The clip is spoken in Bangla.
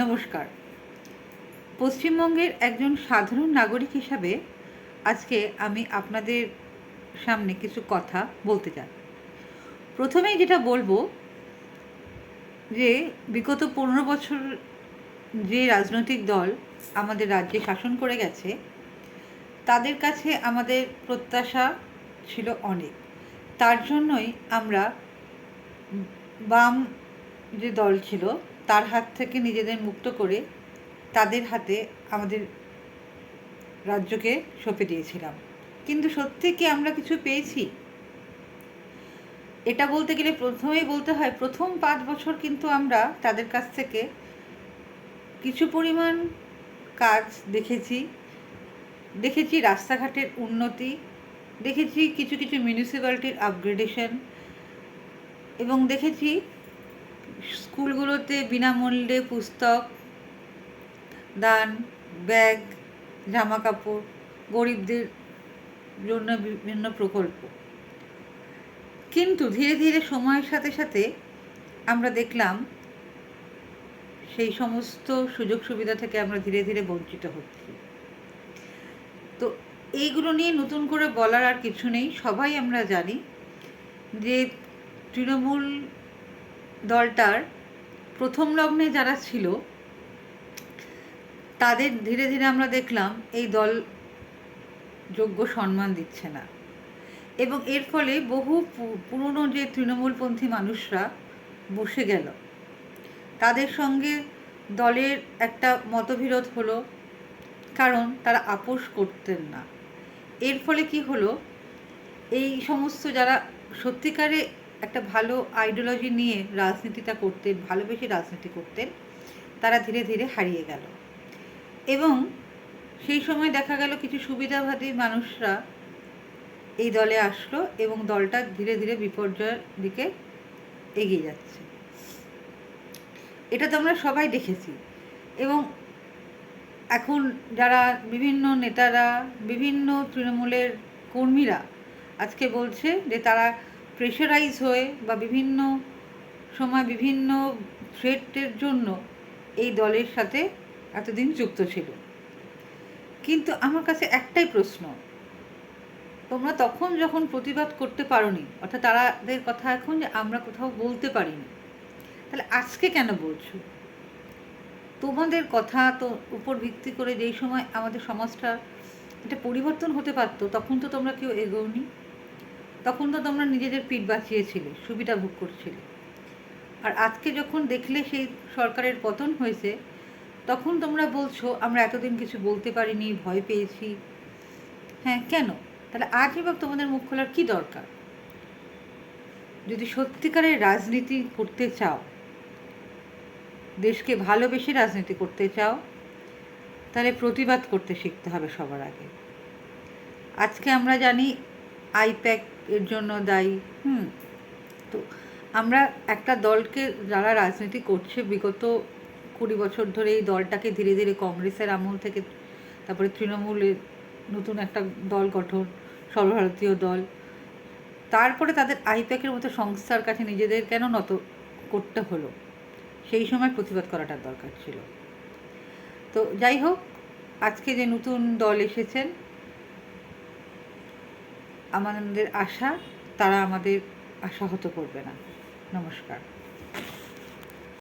নমস্কার। পশ্চিমবঙ্গের একজন সাধারণ নাগরিক হিসাবে আজকে আমি আপনাদের সামনে কিছু কথা বলতে চাই। প্রথমেই যেটা বলবো যে বিগত ১৫ বছর যে রাজনৈতিক দল আমাদের রাজ্যে শাসন করে গেছে, তাদের কাছে আমাদের প্রত্যাশা ছিল অনেক। তার জন্যই আমরা বাম যে দল ছিল তার হাত থেকে নিজেদের মুক্ত করে তাদের হাতে আমাদের রাজ্যকে সঁপে দিয়েছিলাম। কিন্তু সত্যি কি আমরা কিছু পেয়েছি? এটা বলতে গেলে প্রথমেই বলতে হয়, প্রথম ৫ বছর কিন্তু আমরা তাদের কাছ থেকে কিছু পরিমাণ কাজ দেখেছি রাস্তাঘাটের উন্নতি, দেখেছি কিছু কিছু মিউনিসিপ্যালিটির আপগ্রেডেশন, এবং দেখেছি স্কুলগুলোতে বিনামূল্যে পুস্তক দান, ব্যাগ, জামা কাপড়, গরিবদের জন্য বিভিন্ন প্রকল্প। কিন্তু ধীরে ধীরে সময়ের সাথে সাথে আমরা দেখলাম সেই সমস্ত সুযোগ সুবিধা থেকে আমরা ধীরে ধীরে বঞ্চিত হচ্ছি। তো এইগুলো নিয়ে নতুন করে বলার আর কিছু নেই। সবাই আমরা জানি যে তৃণমূল দলটার প্রথম লগ্নে যারা ছিল তাদের ধীরে ধীরে আমরা দেখলাম এই দল যোগ্য সম্মান দিচ্ছে না, এবং এর ফলে বহু পুরনো যে তৃণমূলপন্থী মানুষরা বসে গেল, তাদের সঙ্গে দলের একটা মতবিরোধ হলো, কারণ তারা আপোষ করতেন না। এর ফলে কি হলো, এই সমস্ত যারা সত্যিকারে একটা ভালো আইডিওলজি নিয়ে রাজনীতিটা করতেন, ভালোবেসে রাজনীতি করতেন, তারা ধীরে ধীরে হারিয়ে গেল। এবং সেই সময় দেখা গেল কিছু সুবিধাবাদী মানুষরা এই দলে আসলো এবং দলটা ধীরে ধীরে বিপর্যয়ের দিকে এগিয়ে যাচ্ছে। এটা তো আমরা সবাই দেখেছি। এবং এখন যারা বিভিন্ন নেতারা, বিভিন্ন তৃণমূলের কর্মীরা আজকে বলছে যে তারা প্রেশারাইজ হয়ে বা বিভিন্ন সময় বিভিন্ন থ্রেটের জন্য এই দলের সাথে এতদিন যুক্ত ছিল। কিন্তু আমার কাছে একটাই প্রশ্ন, তোমরা তখন যখন প্রতিবাদ করতে পারোনি, অর্থাৎ তাদের কথা এখন যে আমরা কোথাও বলতে পারিনি, তাহলে আজকে কেন বলছো? তোমাদের কথা তো উপর ভিত্তি করে যেই সময় আমাদের সমাজটা এটা পরিবর্তন হতে পারতো, তখন তো তোমরা কেউ এগোওনি। তখন তো তোমরা নিজেদের পিঠ বাঁচিয়েছিলে, সুবিধা ভোগ করছিলে। আর আজকে যখন দেখলে সেই সরকারের পতন হয়েছে, তখন তোমরা বলছো আমরা এতদিন কিছু বলতে পারিনি, ভয় পেয়েছি। হ্যাঁ, কেন? তাহলে আজ এবার তোমাদের মুখ খোলার কী দরকার? যদি সত্যিকারের রাজনীতি করতে চাও, দেশকে ভালোবেসে রাজনীতি করতে চাও, তাহলে প্রতিবাদ করতে শিখতে হবে সবার আগে। আজকে আমরা জানি আইপ্যাক এর জন্য দায়ী। তো আমরা একটা দলকে, যারা রাজনীতি করছে বিগত ২০ বছর ধরে, এই দলটাকে ধীরে ধীরে কংগ্রেসের আমল থেকে তারপরে তৃণমূলের নতুন একটা দল গঠন, সর্বভারতীয় দল, তারপরে তাদের আইপ্যাকের মতো সংস্থার কাছে নিজেদের কেন নত করতে হলো? সেই সময় প্রতিবাদ করাটার দরকার ছিল। তো যাই হোক, আজকে যে নতুন দল এসেছেন, আমাদের আশা তারা আমাদের আশাহত করবে না। নমস্কার।